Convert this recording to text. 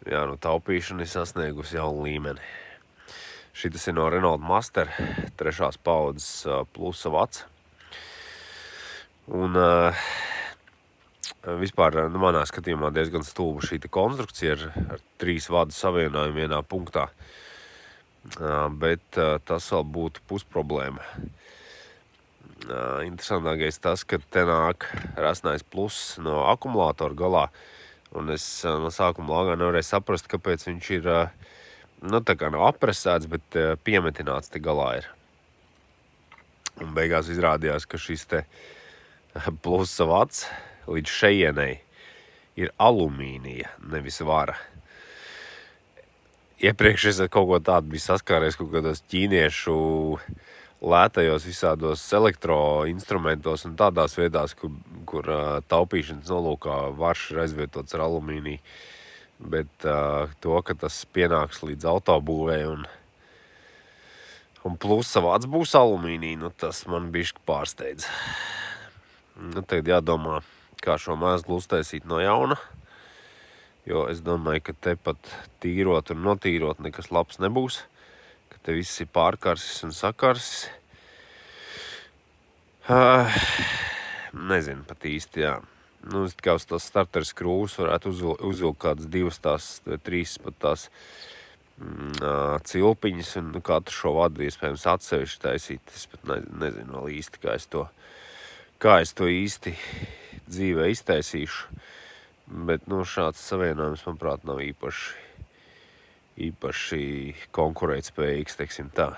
jā, nu taupīšana ir sasniegusi jaunu līmeni. Šitas ir no Renault Master 3. paudzes plusa vats. Un vispār manā skatījumā diezgan stulba šī konstrukcija ar 3 vadu savienojumu vienā punktā. Bet tas vēl būtu pusproblēma. Interesantākais tas, ka te nāk rasnais pluss no akumulātora galā. Un es no sākuma lāgā nevarēju saprast, kāpēc viņš ir, tā kā nav apresēts, bet piemetināts te galā ir. Un beigās izrādījās, ka šis te plusa vats līdz šejienei ir alumīnija, nevis vara. Iepriekš es kaut ko tādu biju saskāries kaut kādos ķīniešu lētajos visādos elektroinstrumentos un tādās vietās, kur taupīšanas nolūkā varš ir aizvietots ar alumīniju. Bet to, ka tas pienāks līdz autobūvei un plusa vats būs alumīnija, tas man bišķi pārsteidz. Tagad jādomā, kā šo mēslu uztaisīt no jauna, jo es domāju, ka te pat tīrot un notīrot nekas labs nebūs, ka te viss ir pārkarsis un sakarsis. Nezinu pat īsti, jā. Es tikai uz tās starteru skrūvas varētu uzvilkt kādas 2 tās, 3 pat tās cilpiņas un katru šo vadu iespējams atsevišķi taisīt. Es pat nezinu vēl īsti, kā es to īsti dzīvē iztaisīšu. Bet šāds savienojums, manuprāt, nav īpaši konkurētspējīgs, teiksim tā.